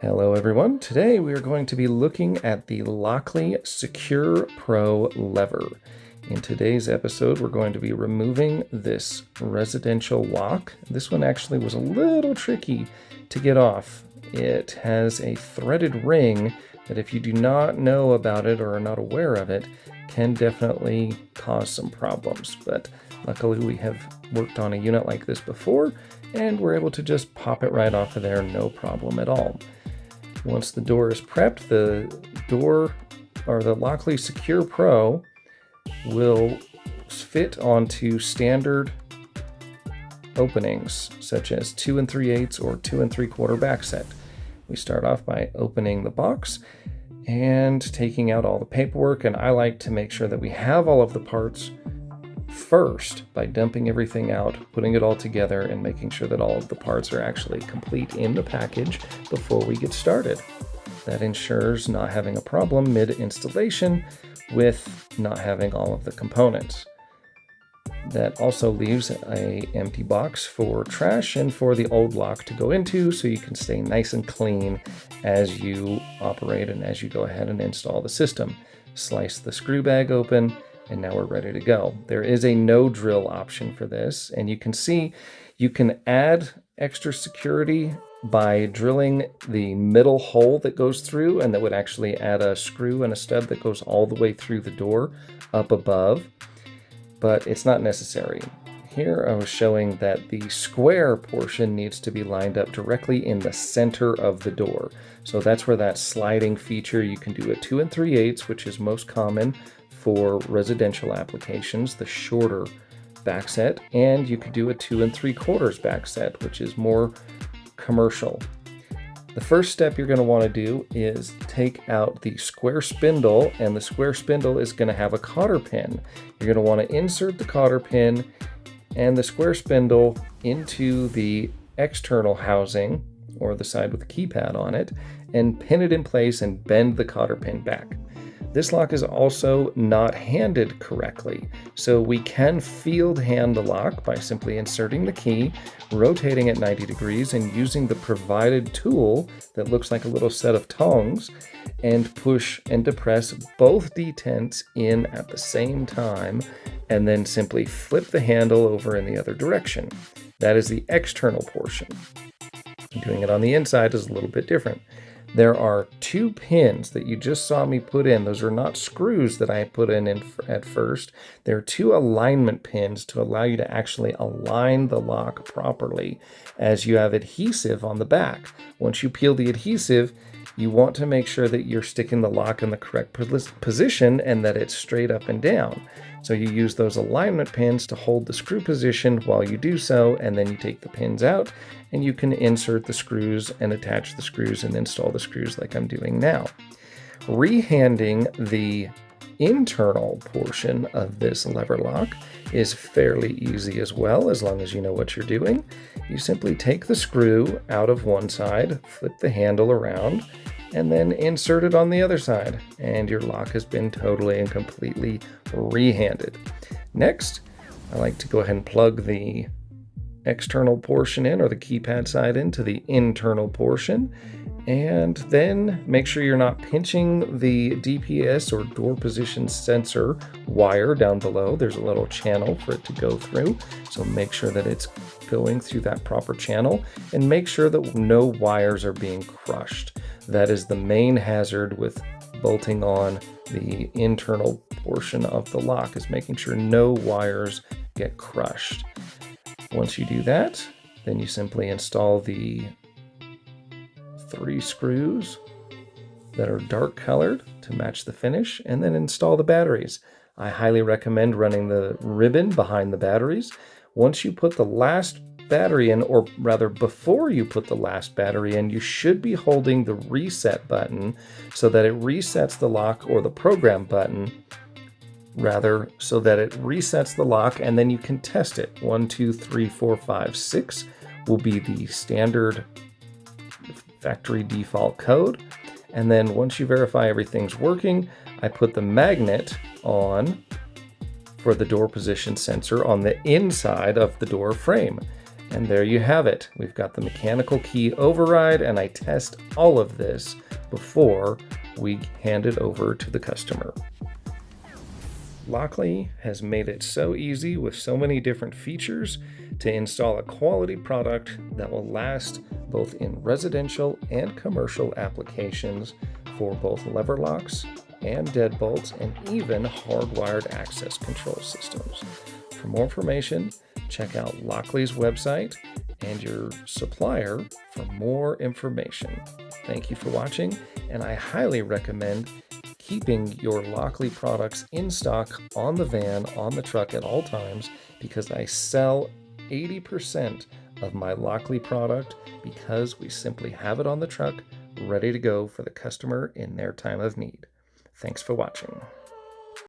Hello everyone, today we are going to be looking at the LOCKLY Secure Pro lever. In today's episode we're going to be removing this residential lock. This one actually was a little tricky to get off. It has a threaded ring that if you do not know about it or are not aware of it, can definitely cause some problems. But luckily we have worked on a unit like this before and we're able to just pop it right off of there, no problem at all. Once the door is prepped, the door or the LOCKLY Secure Pro will fit onto standard openings such as 2 3/8 or 2 3/4 back set. We start off by opening the box and taking out all the paperwork, and I like to make sure that we have all of the parts first by dumping everything out, putting it all together, and making sure that all of the parts are actually complete in the package before we get started. That ensures not having a problem mid-installation with not having all of the components. That also leaves an empty box for trash and for the old lock to go into, so you can stay nice and clean as you operate and as you go ahead and install the system. Slice the screw bag open, and now we're ready to go. There is a no drill option for this, and you can see you can add extra security by drilling the middle hole that goes through, and that would actually add a screw and a stud that goes all the way through the door up above, but it's not necessary. Here I was showing that the square portion needs to be lined up directly in the center of the door. So that's where that sliding feature, you can do a 2 3/8, which is most common for residential applications, the shorter back set, and you could do a 2 3/4 back set, which is more commercial. The first step you're going to want to do is take out the square spindle, and the square spindle is going to have a cotter pin. You're going to want to insert the cotter pin and the square spindle into the external housing, or the side with the keypad on it, and pin it in place and bend the cotter pin back. This lock is also not handed correctly, so we can field hand the lock by simply inserting the key, rotating it 90 degrees, and using the provided tool that looks like a little set of tongs, and push and depress both detents in at the same time, and then simply flip the handle over in the other direction. That is the external portion. Doing it on the inside is a little bit different. There are 2 pins that you just saw me put in. Those are not screws that I put in at first. There are 2 alignment pins to allow you to actually align the lock properly, as you have adhesive on the back. Once you peel the adhesive, you want to make sure that you're sticking the lock in the correct position and that it's straight up and down. So you use those alignment pins to hold the screw position while you do so, and then you take the pins out and you can insert the screws and attach the screws and install the screws like I'm doing now. Rehanding the internal portion of this lever lock is fairly easy as well, as long as you know what you're doing. You simply take the screw out of one side, flip the handle around, and then insert it on the other side, and your lock has been totally and completely rehanded. Next, I like to go ahead and plug the external portion in, or the keypad side into the internal portion, and then make sure you're not pinching the DPS or door position sensor wire down below. There's a little channel for it to go through, so make sure that it's going through that proper channel, and make sure that no wires are being crushed. That is the main hazard with bolting on the internal portion of the lock, is making sure no wires get crushed. Once you do that, then you simply install the 3 screws that are dark colored to match the finish, and then install the batteries. I highly recommend running the ribbon behind the batteries. Once you put the last battery in, or rather before you put the last battery in, you should be holding the reset button so that it resets the lock, or the program button rather, so that it resets the lock, and then you can test it. 1 2 3 4 5 6 will be the standard factory default code, and then once you verify everything's working, I put the magnet on for the door position sensor on the inside of the door frame. And there you have it. We've got the mechanical key override, and I test all of this before we hand it over to the customer. Lockly has made it so easy with so many different features to install a quality product that will last both in residential and commercial applications for both lever locks and deadbolts, and even hardwired access control systems. For more information, check out Lockly's website and your supplier for more information. Thank you for watching, and I highly recommend keeping your Lockly products in stock on the van, on the truck at all times, because I sell 80% of my Lockly product because we simply have it on the truck ready to go for the customer in their time of need. Thanks for watching.